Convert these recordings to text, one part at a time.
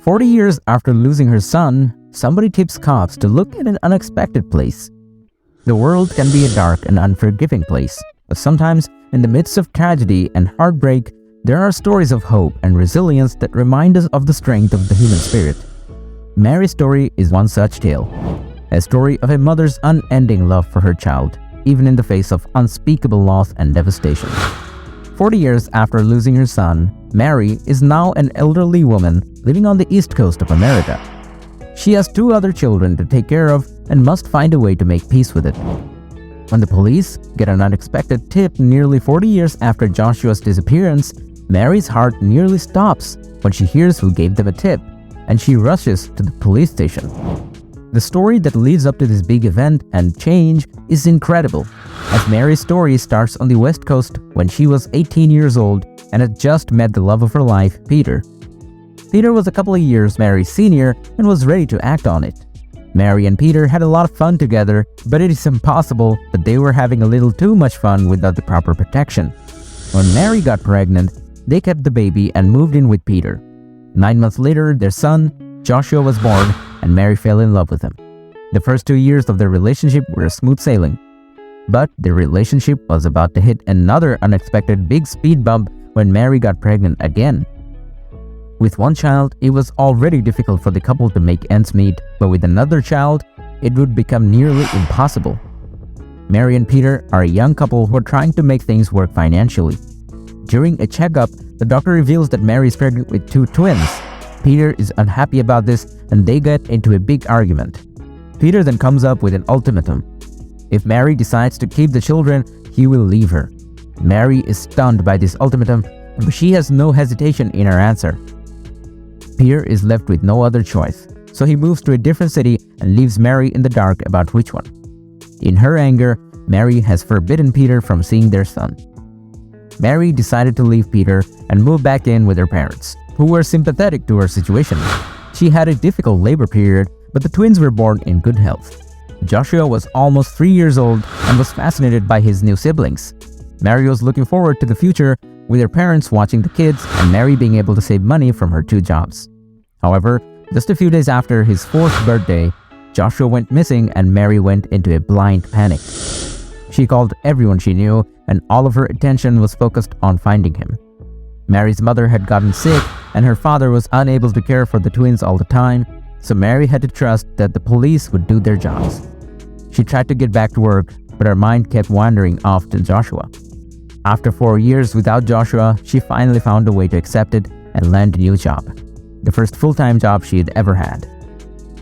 40 years after losing her son, somebody tips cops to look at an unexpected place. The world can be a dark and unforgiving place, but sometimes, in the midst of tragedy and heartbreak, there are stories of hope and resilience that remind us of the strength of the human spirit. Mary's story is one such tale, a story of a mother's unending love for her child, even in the face of unspeakable loss and devastation. 40 years after losing her son, Mary is now an elderly woman living on the east coast of America. She has 2 other children to take care of and must find a way to make peace with it. When the police get an unexpected tip nearly 40 years after Joshua's disappearance, Mary's heart nearly stops when she hears who gave them a tip, and she rushes to the police station. The story that leads up to this big event and change is incredible, as Mary's story starts on the West Coast when she was 18 years old and had just met the love of her life, Peter. Peter was a couple of years Mary's senior and was ready to act on it. Mary and Peter had a lot of fun together, but it is impossible that they were having a little too much fun without the proper protection. When Mary got pregnant, they kept the baby and moved in with Peter. 9 months later, their son, Joshua, was born, and Mary fell in love with him. The first 2 years of their relationship were smooth sailing, but their relationship was about to hit another unexpected big speed bump when Mary got pregnant again. With one child, it was already difficult for the couple to make ends meet, but with another child, it would become nearly impossible. Mary and Peter are a young couple who are trying to make things work financially. During a checkup, the doctor reveals that Mary is pregnant with 2 twins. Peter is unhappy about this and they get into a big argument. Peter then comes up with an ultimatum. If Mary decides to keep the children, he will leave her. Mary is stunned by this ultimatum, but she has no hesitation in her answer. Peter is left with no other choice, so he moves to a different city and leaves Mary in the dark about which one. In her anger, Mary has forbidden Peter from seeing their son. Mary decided to leave Peter and move back in with her parents, who were sympathetic to her situation. She had a difficult labor period, but the twins were born in good health. Joshua was almost 3 years old and was fascinated by his new siblings. Mary was looking forward to the future, with her parents watching the kids and Mary being able to save money from her 2 jobs. However, just a few days after his 4th birthday, Joshua went missing and Mary went into a blind panic. She called everyone she knew and all of her attention was focused on finding him. Mary's mother had gotten sick and her father was unable to care for the twins all the time, so Mary had to trust that the police would do their jobs. She tried to get back to work, but her mind kept wandering off to Joshua. After 4 years without Joshua, she finally found a way to accept it and land a new job, the first full-time job she had ever had.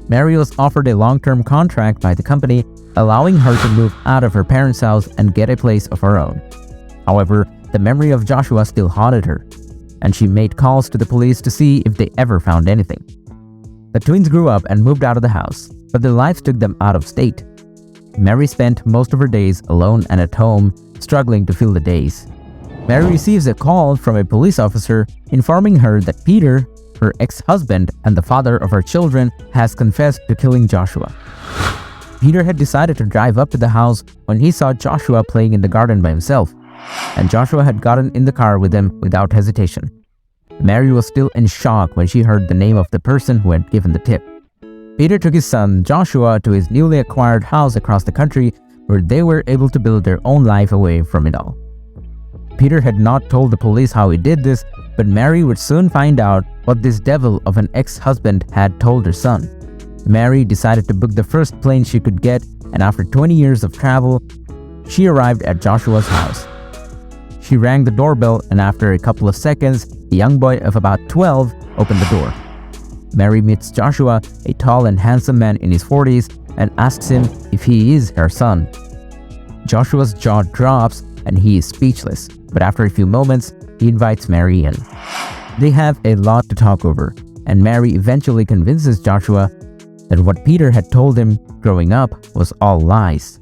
Mary was offered a long-term contract by the company, allowing her to move out of her parents' house and get a place of her own. However, the memory of Joshua still haunted her, and she made calls to the police to see if they ever found anything. The twins grew up and moved out of the house, but their lives took them out of state. Mary spent most of her days alone and at home, struggling to fill the days. Mary receives a call from a police officer informing her that Peter, her ex-husband and the father of her children, has confessed to killing Joshua. Peter had decided to drive up to the house when he saw Joshua playing in the garden by himself, and Joshua had gotten in the car with him without hesitation. Mary was still in shock when she heard the name of the person who had given the tip. Peter took his son Joshua to his newly acquired house across the country where they were able to build their own life away from it all. Peter had not told the police how he did this, but Mary would soon find out what this devil of an ex-husband had told her son. Mary decided to book the first plane she could get, and after 20 years of travel, she arrived at Joshua's house. She rang the doorbell, and after a couple of seconds, a young boy of about 12 opened the door. Mary meets Joshua, a tall and handsome man in his 40s, and asks him if he is her son. Joshua's jaw drops and he is speechless, but after a few moments, he invites Mary in. They have a lot to talk over, and Mary eventually convinces Joshua that what Peter had told him growing up was all lies.